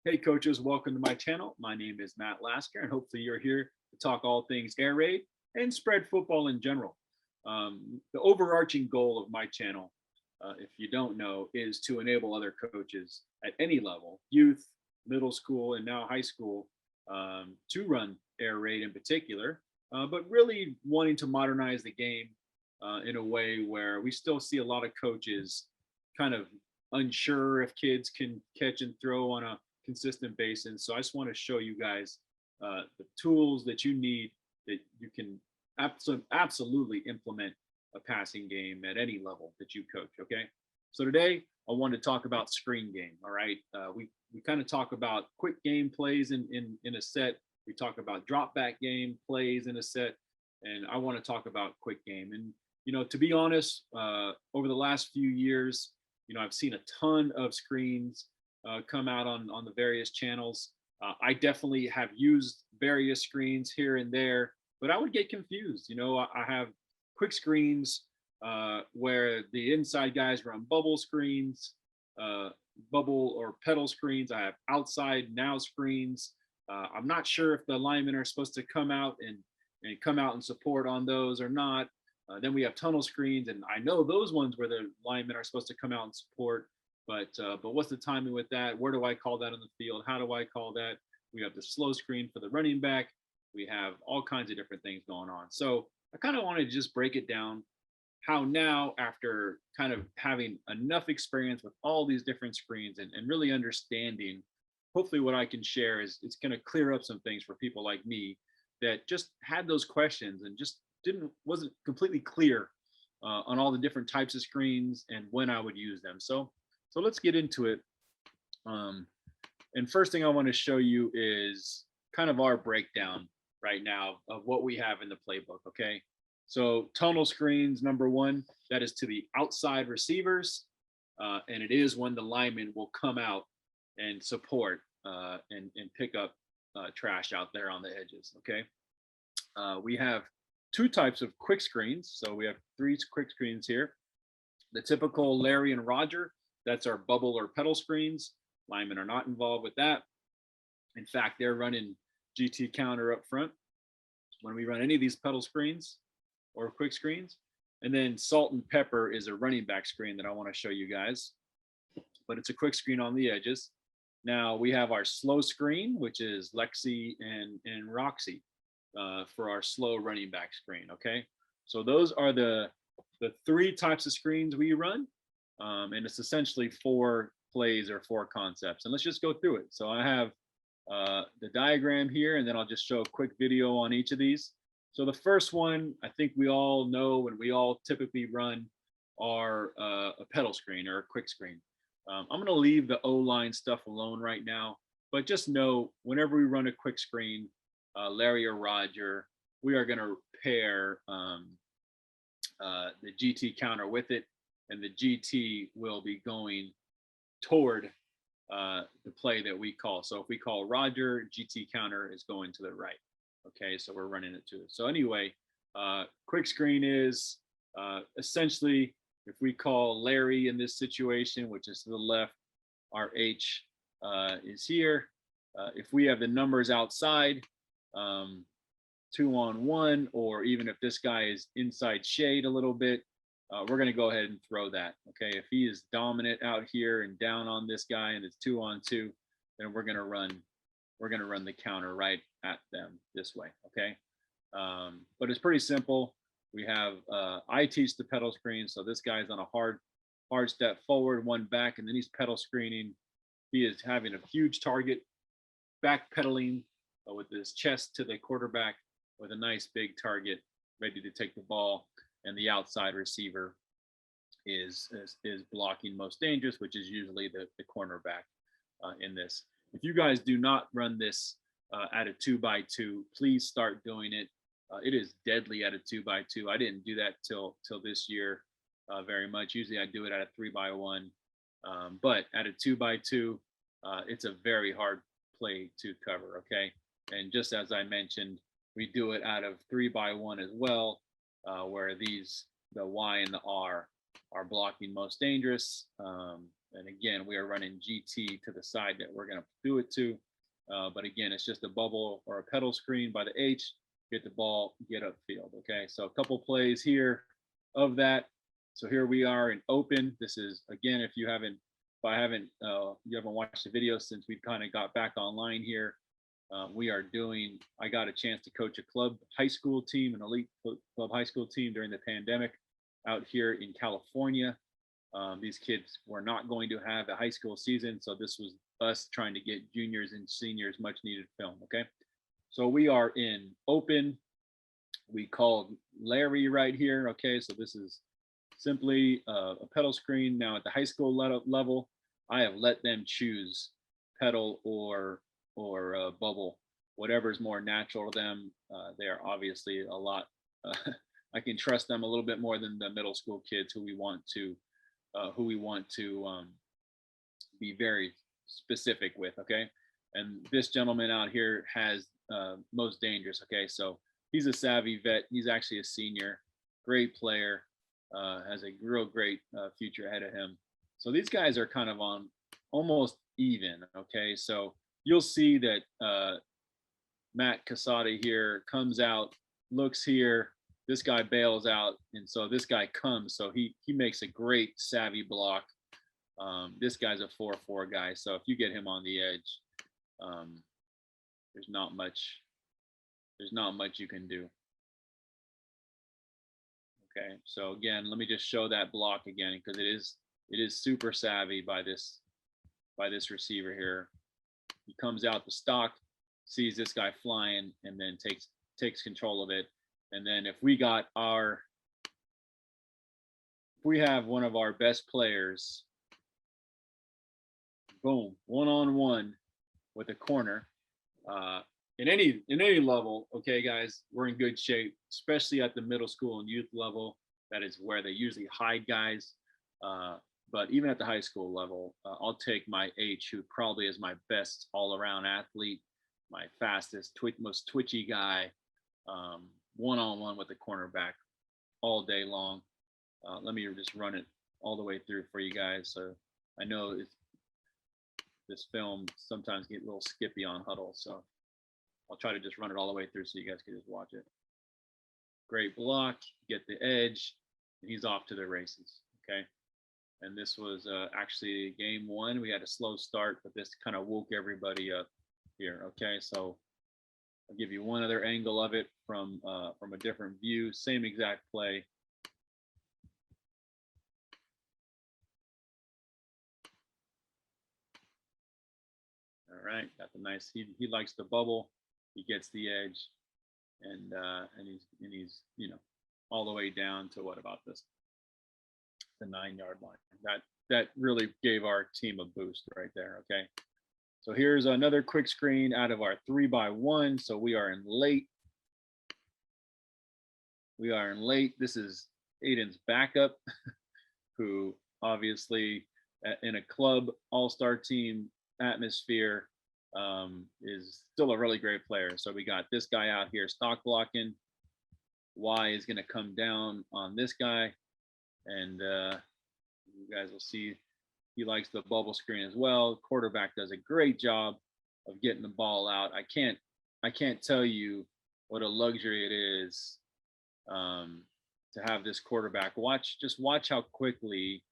Hey coaches, welcome to my channel. My name is Matt Lasker, and hopefully you're here to talk all things air raid and spread football in general. The overarching goal of my channel, if you don't know, is to enable other coaches at any level, youth, middle school, and now high school, to run air raid in particular, but really wanting to modernize the game in a way where we still see a lot of coaches kind of unsure if kids can catch and throw on a consistent basis. So I just want to show you guys the tools that you need that you can absolutely implement a passing game at any level that you coach. Okay. So today I want to talk about screen game. All right. We kind of talk about quick game plays in a set. We talk about drop back game plays in a set. And I want to talk about quick game. And, to be honest, over the last few years, I've seen a ton of screens come out on the various channels. I definitely have used various screens here and there, but I would get confused. I have quick screens where the inside guys run bubble screens, bubble or pedal screens. I have outside now screens. I'm not sure if the linemen are supposed to come out and come out and support on those or not. Then we have tunnel screens, and I know those ones where the linemen are supposed to come out and support. But what's the timing with that? Where do I call that on the field? How do I call that? We have the slow screen for the running back. We have all kinds of different things going on. So I kind of want to just break it down how now, after kind of having enough experience with all these different screens and really understanding, hopefully what I can share is it's going to clear up some things for people like me that just had those questions and just wasn't completely clear on all the different types of screens and when I would use them. So let's get into it. And first thing I want to show you is kind of our breakdown right now of what we have in the playbook. Okay. So tunnel screens, number one, that is to the outside receivers. And it is when the linemen will come out and support and pick up trash out there on the edges. Okay. We have two types of quick screens. So we have three quick screens here. The typical Larry and Roger, that's our bubble or pedal screens. Linemen are not involved with that. In fact, they're running GT counter up front when we run any of these pedal screens or quick screens. And then salt and pepper is a running back screen that I want to show you guys, but it's a quick screen on the edges. Now we have our slow screen, which is Lexi and Roxy for our slow running back screen. Okay. So those are the three types of screens we run. And it's essentially 4 plays or 4 concepts. And let's just go through it. So I have the diagram here, and then I'll just show a quick video on each of these. So the first one, I think we all know and we all typically run are a pedal screen or a quick screen. I'm going to leave the O-line stuff alone right now, but just know whenever we run a quick screen, Larry or Roger, we are going to pair the GT counter with it, and the GT will be going toward the play that we call. So if we call Roger, GT counter is going to the right. Okay, so we're running it to it. So anyway, quick screen is essentially, if we call Larry in this situation, which is to the left, our H is here. If we have the numbers outside, 2-on-1, or even if this guy is inside shade a little bit, we're going to go ahead and throw that. Okay, if he is dominant out here and down on this guy and it's 2-on-2, then we're going to run the counter right at them this way. Okay, but it's pretty simple. We have I teach the pedal screen, so this guy's on a hard step forward, 1 back, and then he's pedal screening. He is having a huge target, back pedaling with his chest to the quarterback with a nice big target ready to take the ball. And the outside receiver is blocking most dangerous, which is usually the cornerback in this. If you guys do not run this at a 2x2, please start doing it. It is deadly at a 2x2. I didn't do that till this year very much. Usually I do it at a 3x1, but at a 2x2, it's a very hard play to cover. Okay, and just as I mentioned, we do it out of 3x1 as well. Where the Y and the R are blocking most dangerous, And again, we are running GT to the side that we're going to do it to. But again, it's just a bubble or a pedal screen by the H, get the ball, get upfield. Okay, so a couple plays here of that. So here we are in open. This is, again, if you haven't watched the video since we've kind of got back online here, we are doing, I got a chance to coach a club high school team, an elite club high school team during the pandemic out here in California. These kids were not going to have a high school season, so this was us trying to get juniors and seniors much needed film. Okay, so we are in open. We called Larry right here. Okay, so this is simply a pedal screen. Now at the high school level, I have let them choose pedal or bubble, whatever is more natural to them. They are obviously a lot. I can trust them a little bit more than the middle school kids who we want to be very specific with. Okay, and this gentleman out here has most dangerous. Okay, so he's a savvy vet. He's actually a senior, great player, has a real great future ahead of him. So these guys are kind of on almost even. Okay, so you'll see that Matt Casada here comes out, looks here. This guy bails out, and so this guy comes. So he makes a great savvy block. This guy's a 4-4 guy, so if you get him on the edge, there's not much you can do. Okay, so again, let me just show that block again, because it is super savvy by this receiver here. He comes out the stock, sees this guy flying, and then takes control of it. And then if we have one of our best players, boom, one-on-one with a corner, in any level, okay, guys, we're in good shape, especially at the middle school and youth level. That is where they usually hide guys. But even at the high school level, I'll take my H, who probably is my best all-around athlete, my fastest, most twitchy guy, one-on-one with the cornerback all day long. Let me just run it all the way through for you guys. So I know this film sometimes get a little skippy on huddle, so I'll try to just run it all the way through so you guys can just watch it. Great block, get the edge, and he's off to the races. Okay, and this was actually game one. We had a slow start, but this kind of woke everybody up here. Okay, so I'll give you one other angle of it from a different view. Same exact play. All right, got the nice. He likes the bubble. He gets the edge, and he's all the way down to what about this? The 9-yard line. That really gave our team a boost right there. Okay. So here's another quick screen out of our 3x1. So we are in late. This is Aiden's backup, who obviously in a club all-star team atmosphere is still a really great player. So we got this guy out here stock blocking. Y is going to come down on this guy, and you guys will see he likes the bubble screen as well. Quarterback does a great job of getting the ball out. I can't tell you what a luxury it is to have this quarterback. Watch how quickly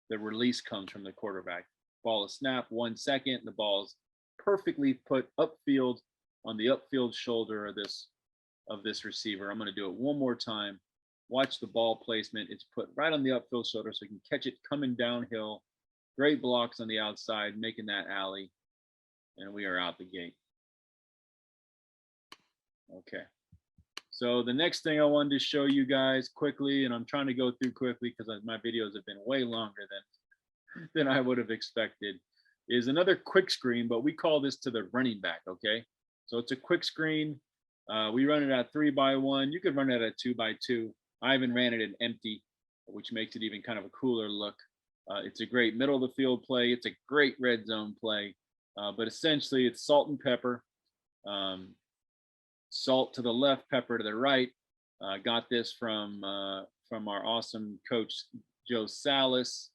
the release comes from the quarterback. Ball is snapped 1 second. The ball is perfectly put upfield on the upfield shoulder of this receiver. I'm going to do it one more time. Watch the ball placement. It's put right on the upfield shoulder so you can catch it coming downhill. Great blocks on the outside, making that alley. And we are out the gate. Okay. So the next thing I wanted to show you guys quickly, and I'm trying to go through quickly because my videos have been way longer than I would have expected, is another quick screen, but we call this to the running back. Okay. So it's a quick screen. We run it at 3x1. You could run it at 2x2. I even ran it in empty, which makes it even kind of a cooler look. It's a great middle of the field play. It's a great red zone play, but essentially it's salt and pepper. Salt to the left, pepper to the right. Got this from our awesome coach, Joe Salas.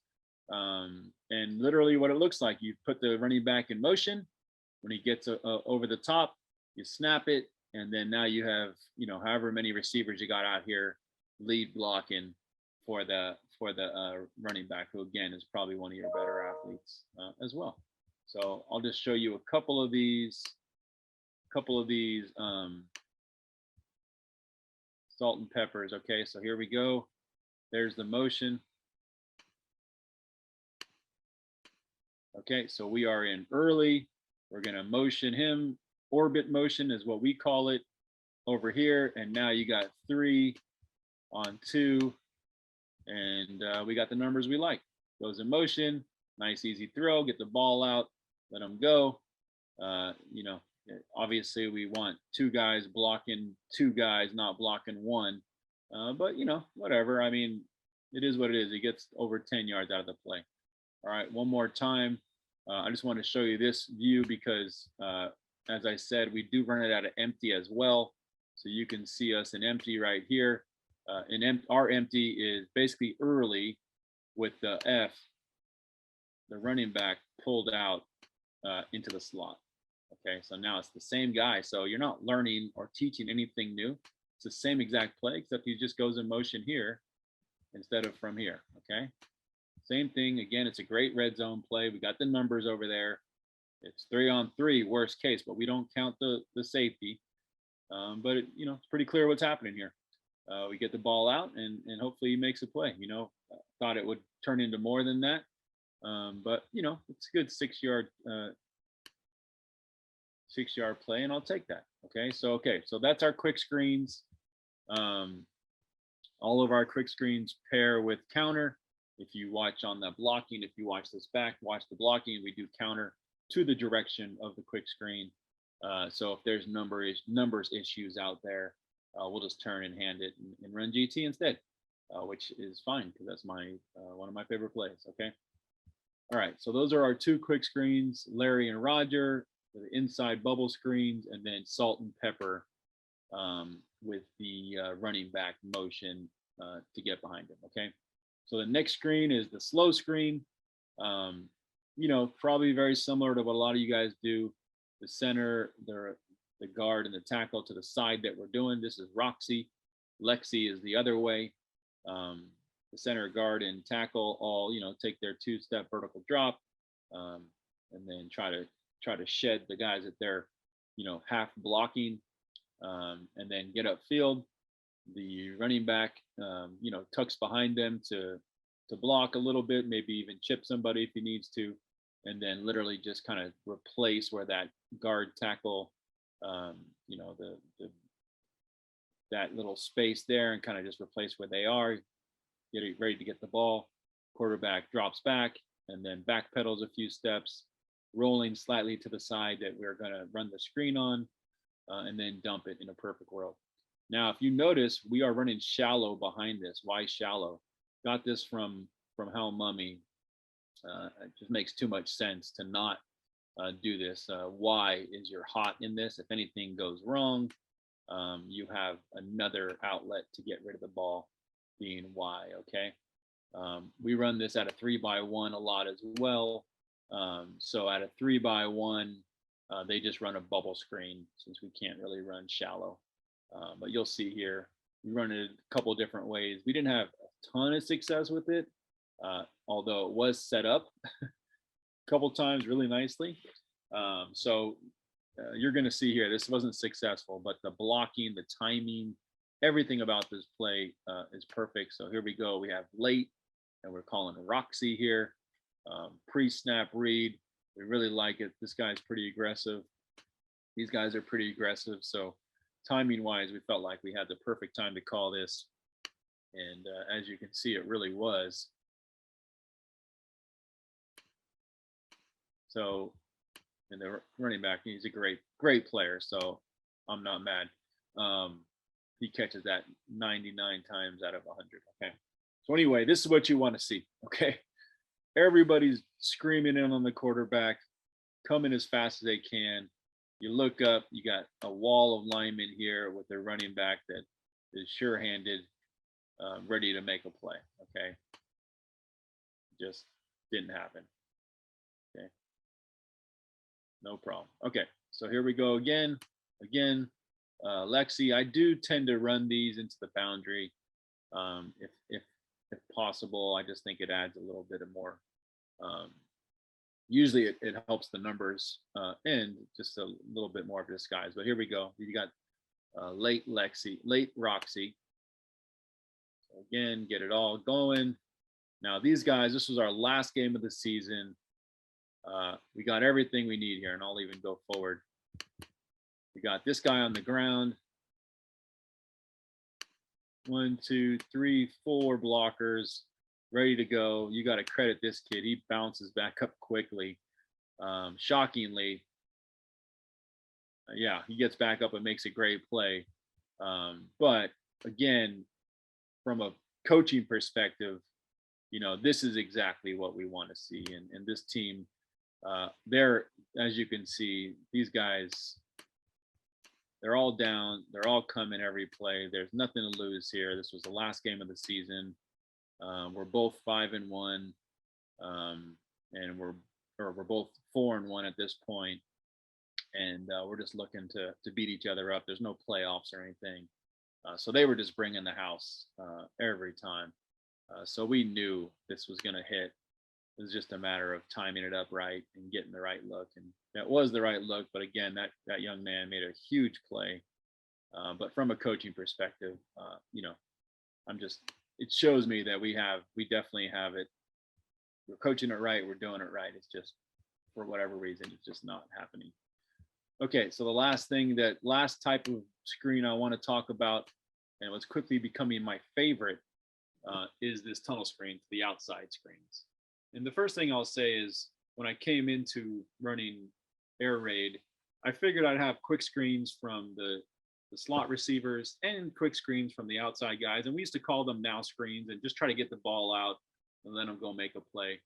And literally what it looks like, you put the running back in motion. When he gets over the top, you snap it, and then now you have, however many receivers you got out here lead blocking for the running back, who again is probably one of your better athletes as well. So I'll just show you a couple of these salt and peppers. Okay, so here we go. There's the motion. Okay, so we are in early. We're going to motion him. Orbit motion is what we call it over here. And now you got 3 on 2. And we got the numbers we like. Goes in motion. Nice, easy throw. Get the ball out. Let him go. Obviously we want 2 guys blocking 2 guys, not blocking 1. But, whatever. I mean, it is what it is. He gets over 10 yards out of the play. All right, one more time. I just want to show you this view because, as I said, we do run it out of empty as well. So you can see us in empty right here. Our empty is basically early with the F, the running back pulled out into the slot. Okay, so now it's the same guy. So you're not learning or teaching anything new. It's the same exact play, except he just goes in motion here instead of from here. Okay. Same thing. Again, it's a great red zone play. We got the numbers over there. It's 3 on 3, worst case, but we don't count the safety. But it's pretty clear what's happening here. We get the ball out, and hopefully he makes a play. Thought it would turn into more than that, but it's a good 6-yard play, and I'll take that. Okay, so that's our quick screens. All of our quick screens pair with counter. If you watch on the blocking, if you watch this back, watch the blocking, we do counter to the direction of the quick screen. So if there's numbers issues out there, we'll just turn and hand it and run GT instead, which is fine because that's one of my favorite plays. Okay. All right. So those are our 2 quick screens, Larry and Roger, the inside bubble screens, and then salt and pepper with the running back motion to get behind him. Okay. So the next screen is the slow screen. Probably very similar to what a lot of you guys do. The center, the guard, and the tackle to the side that we're doing. This is Roxy. Lexi is the other way. The center, guard, and tackle all take their 2-step vertical drop, and then try to shed the guys that they're half blocking, and then get upfield. The running back, tucks behind them to block a little bit, maybe even chip somebody if he needs to, and then literally just kind of replace where that guard tackle, that little space there, and kind of just replace where they are, get it ready to get the ball. Quarterback drops back and then backpedals a few steps, rolling slightly to the side that we're going to run the screen on, and then dump it in a perfect world. Now, if you notice, we are running shallow behind this. Why shallow? Got this from Hal Mummy. It just makes too much sense to not do this. Why is you're hot in this? If anything goes wrong, you have another outlet to get rid of the ball, being Y. Okay. We run this at a 3x1 a lot as well. So at a 3x1, they just run a bubble screen since we can't really run shallow. But you'll see here, we run it a couple of different ways. We didn't have a ton of success with it, although it was set up a couple times really nicely. So you're going to see here, this wasn't successful, but the blocking, the timing, everything about this play is perfect. So here we go. We have late, and we're calling Roxy here. Pre-snap read. We really like it. This guy's pretty aggressive. These guys are pretty aggressive. So timing wise, we felt like we had the perfect time to call this. And as you can see, it really was. So, and the running back, he's a great player. So I'm not mad. He catches that 99 times out of 100. Okay. So anyway, this is what you want to see. Okay. Everybody's screaming in on the quarterback, coming as fast as they can. You look up, you got a wall of linemen here with their running back that is sure-handed, ready to make a play. Okay. Just Didn't happen. Okay, no problem. Okay, so here we go again. Lexi, I do tend to run these into the boundary, if possible. I just think it adds a little bit of more. Usually it helps the numbers and just a little bit more of disguise. But here we go. You got late Roxy. So again, get it all going. Now these guys, this was our last game of the season. We got everything we need here, and I'll even go forward. We got this guy on the ground. 1, 2, 3, 4 blockers ready to go. You got to credit this kid. He bounces back up quickly. Shockingly, yeah, he gets back up and makes a great play. But again, from a coaching perspective, this is exactly what we want to see. And this team, they're, as you can see, these guys, they're all down. They're all coming every play. There's nothing to lose here. This was the last game of the season. We're both 5-1, and we're both 4-1 at this point, and we're just looking to beat each other up. There's no playoffs or anything, so they were just bringing the house every time. So we knew this was going to hit. It was just a matter of timing it up right and getting the right look, and that was the right look. But again, that young man made a huge play. But from a coaching perspective, it shows me that we definitely have it. We're coaching it right. We're doing it right. It's just, for whatever reason, it's just not happening. Okay, so the last type of screen I want to talk about, and what's quickly becoming my favorite, is this tunnel screen to the outside screens. And the first thing I'll say is, when I came into running air raid, I figured I'd have quick screens from the slot receivers and quick screens from the outside guys. And we used to call them now screens, and just try to get the ball out and let them go make a play.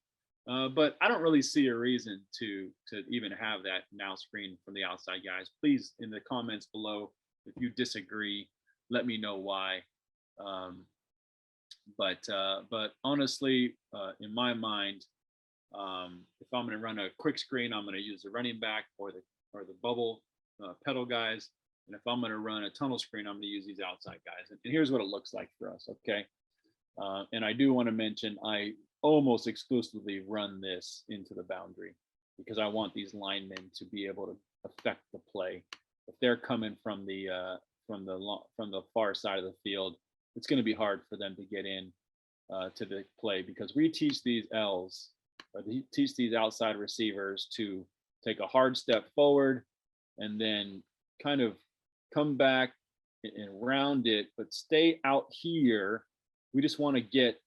But I don't really see a reason to even have that now screen from the outside guys. Please, in the comments below, if you disagree, let me know why. But honestly, in my mind, if I'm going to run a quick screen, I'm going to use the running back or the bubble pedal guys. And if I'm going to run a tunnel screen, I'm going to use these outside guys. And here's what it looks like for us. Okay. And I do want to mention, I almost exclusively run this into the boundary because I want these linemen to be able to affect the play. If they're coming from the far side of the field, it's going to be hard for them to get in to the play, because we teach these L's, or teach these outside receivers to take a hard step forward and then kind of come back and round it, but stay out here. We just want to get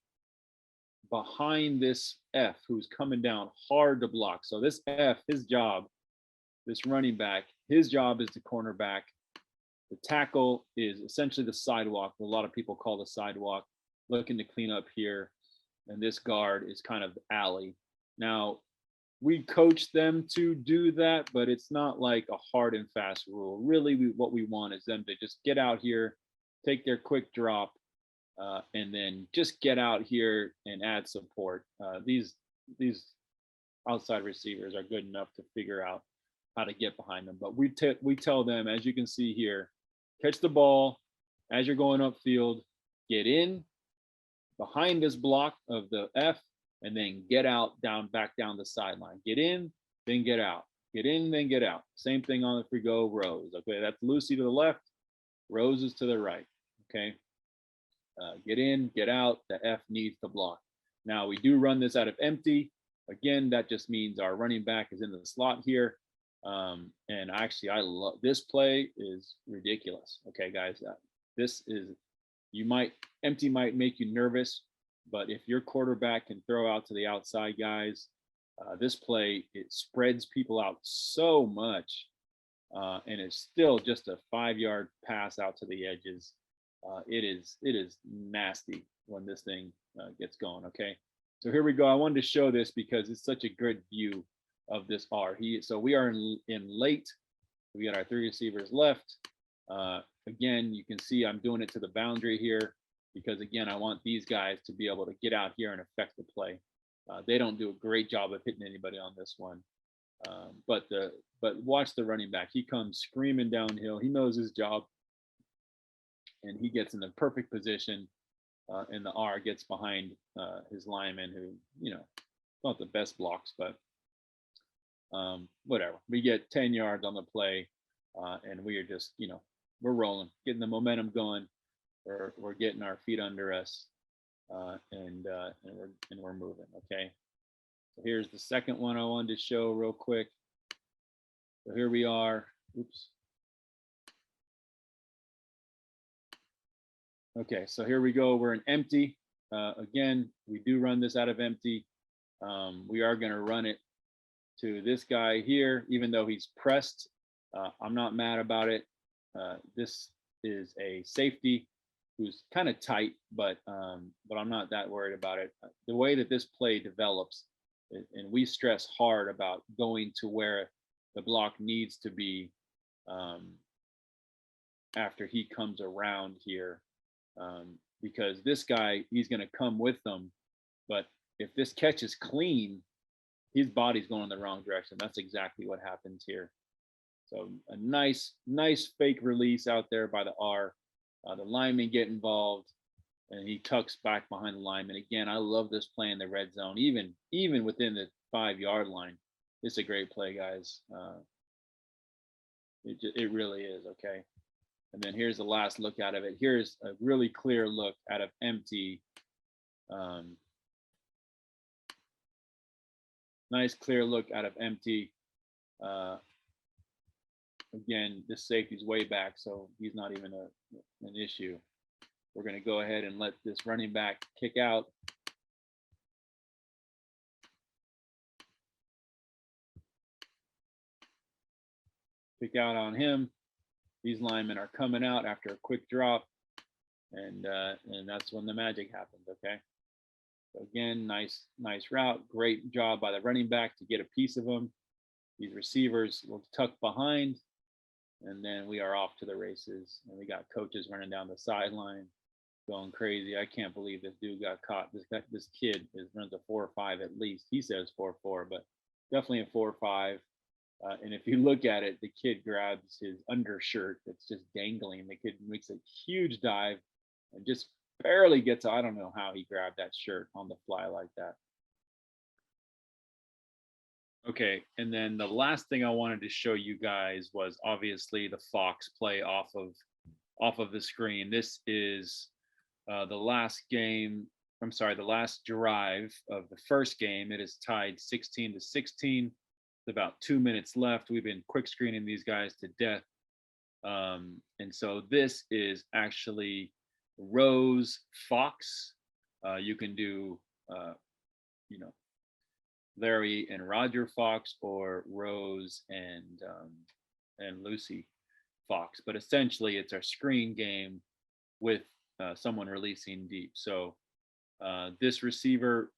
behind this F who's coming down hard to block. So this F, his job, this running back, his job is the cornerback. The tackle is essentially the sidewalk, what a lot of people call the sidewalk, looking to clean up here. And this guard is kind of the alley. Now, we coach them to do that, but it's not like a hard and fast rule. Really, what we want is them to just get out here, take their quick drop, and then just get out here and add support. These outside receivers are good enough to figure out how to get behind them. But we tell them, as you can see here, catch the ball as you're going upfield, get in behind this block of the F, and then get out back down the sideline. Get in, then get out. Get in, then get out. Same thing on if we go Rose. Okay, that's Lucy to the left, Rose is to the right. Okay, get in, get out. The F needs to block. Now we do run this out of empty. Again, that just means our running back is in the slot here. And actually, I love this play. Is ridiculous. Okay, guys, this is, empty might make you nervous, but if your quarterback can throw out to the outside guys, this play, it spreads people out so much, and it's still just a 5-yard pass out to the edges. It is nasty when this thing gets going. Okay, so here we go. I wanted to show this because it's such a good view of this R. So we are in late. We got our 3 receivers left. Again, you can see I'm doing it to the boundary here because, again, I want these guys to be able to get out here and affect the play. They don't do a great job of hitting anybody on this one. But watch the running back. He comes screaming downhill. He knows his job, and he gets in the perfect position. And the R gets behind his lineman, who not the best blocks, but whatever. We get 10 yards on the play, and we are just we're rolling, getting the momentum going. We're getting our feet under us, and we're moving. Okay. So here's the second one I wanted to show real quick. So here we are. Oops. Okay, so here we go. We're in empty. Again, we do run this out of empty. We are going to run it to this guy here, even though he's pressed. I'm not mad about it. This is a safety who's kind of tight, but I'm not that worried about it. The way that this play develops, and we stress hard about going to where the block needs to be after he comes around here, because this guy, he's going to come with them, but if this catch is clean, his body's going in the wrong direction. That's exactly what happens here. So a nice fake release out there by the R. The linemen get involved, and he tucks back behind the lineman. Again, I love this play in the red zone, even within the 5-yard line. It's a great play, guys. It really is. Okay. And then here's the last look out of it. Here's a really clear look out of empty. Nice clear look out of empty. Again, this safety's way back, so he's not even an issue. We're going to go ahead and let this running back kick out. Kick out on him. These linemen are coming out after a quick drop, and that's when the magic happens. Okay. So again, nice route. Great job by the running back to get a piece of him. These receivers will tuck behind, and then we are off to the races. And we got coaches running down the sideline, going crazy. I can't believe this dude got caught. This kid runs a 4.5 at least. He says 4.4, but definitely a 4.5. And if you look at it, the kid grabs his undershirt that's just dangling. The kid makes a huge dive and just barely gets. I don't know how he grabbed that shirt on the fly like that. Okay, and then the last thing I wanted to show you guys was obviously the Fox play off of the screen. This is the last game. I'm sorry, the last drive of the first game. It is tied 16-16. About 2 minutes left. We've been quick screening these guys to death. And so this is actually Rose Fox. You can do, Larry and Roger Fox, or Rose and Lucy Fox. But essentially, it's our screen game with someone releasing deep. So this receiver,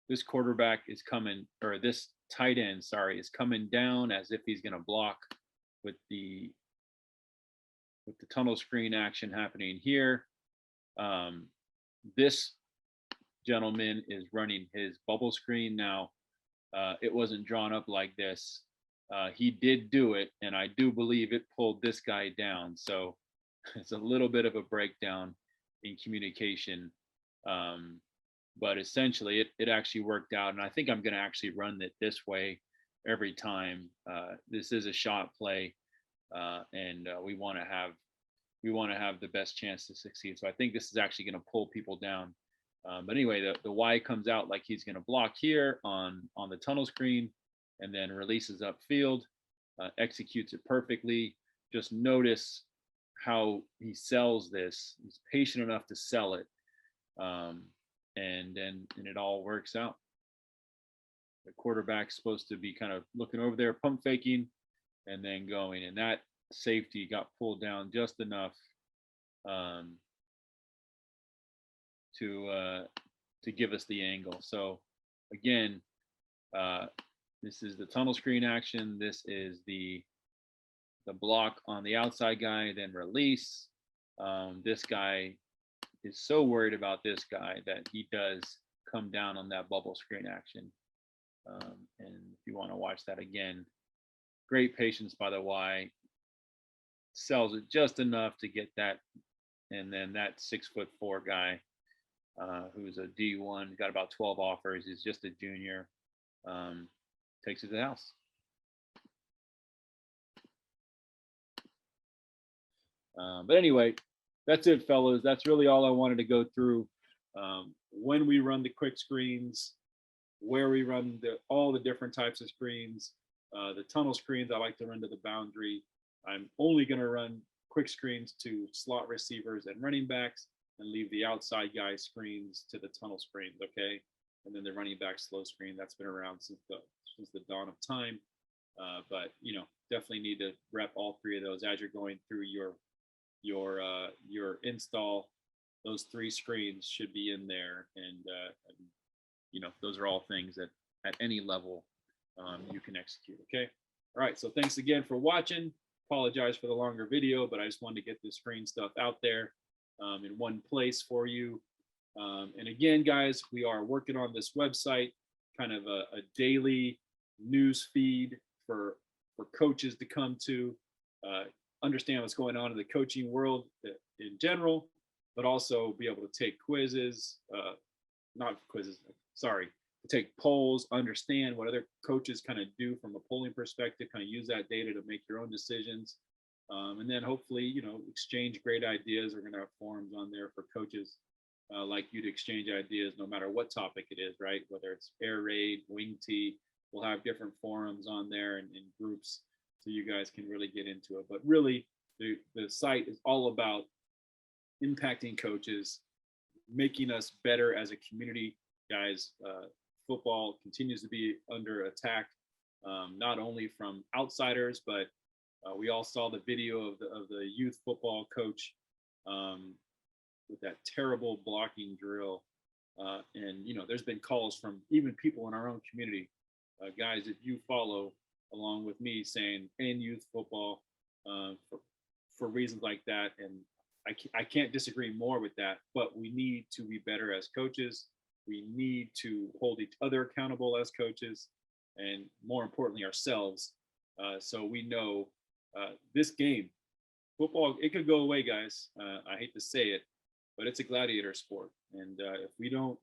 this quarterback is coming, or this tight end, sorry, is coming down as if he's going to block with the tunnel screen action happening here. This gentleman is running his bubble screen. Now, it wasn't drawn up like this. He did do it, and I do believe it pulled this guy down. So it's a little bit of a breakdown in communication. But essentially it actually worked out, and I think I'm going to actually run it this way every time. This is a shot play, and we want to have the best chance to succeed. So I think this is actually going to pull people down. But anyway, the Y comes out like he's going to block here on the tunnel screen, and then releases upfield, executes it perfectly. Just notice how he sells this. He's patient enough to sell it. And it all works out. The quarterback's supposed to be kind of looking over there, pump faking, and then going. And that safety got pulled down just enough to give us the angle. So again, this is the tunnel screen action. This is the block on the outside guy, then release. This guy is so worried about this guy that he does come down on that bubble screen action. And if you want to watch that again, great patience by the Y, sells it just enough to get that. And then that 6'4" guy, who's a D1, got about 12 offers. He's just a junior. Takes it to the house. But anyway, that's it, fellas. That's really all I wanted to go through. When we run the quick screens, where we run all the different types of screens, the tunnel screens I like to run to the boundary. I'm only going to run quick screens to slot receivers and running backs, and leave the outside guy screens to the tunnel screens, okay? And then the running back slow screen, that's been around since the dawn of time. But you know, definitely need to rep all three of those as you're going through your install. Those three screens should be in there, and you know, those are all things that at any level you can execute. Okay. All right. So thanks again for watching. Apologize for the longer video, but I just wanted to get this screen stuff out there in one place for you. And again, guys, we are working on this website, kind of a daily news feed for coaches to come to understand what's going on in the coaching world in general, but also be able to take quizzes, not quizzes, sorry, to take polls, understand what other coaches kind of do from a polling perspective, kind of use that data to make your own decisions. And then hopefully, you know, exchange great ideas. We're going to have forums on there for coaches like you to exchange ideas no matter what topic it is, right? Whether it's air raid, wing tee, we'll have different forums on there and groups so you guys can really get into it. But really, the site is all about impacting coaches, making us better as a community, guys. Football continues to be under attack, not only from outsiders, but we all saw the video of the youth football coach with that terrible blocking drill. And you know, there's been calls from even people in our own community, guys that you follow along with me, saying end youth football for reasons like that. And I can't disagree more with that, but we need to be better as coaches. We need to hold each other accountable as coaches, and more importantly, ourselves. So we know this game, football, it could go away, guys. I hate to say it, but it's a gladiator sport. And if we don't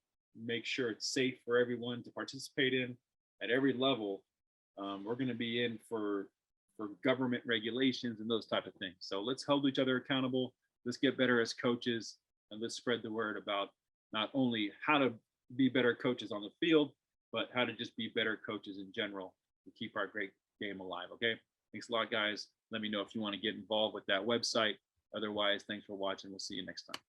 make sure it's safe for everyone to participate in at every level, we're going to be in for government regulations and those type of things. So let's hold each other accountable. Let's get better as coaches, and let's spread the word about not only how to be better coaches on the field, but how to just be better coaches in general and keep our great game alive. Okay. Thanks a lot, guys. Let me know if you want to get involved with that website. Otherwise, thanks for watching. We'll see you next time.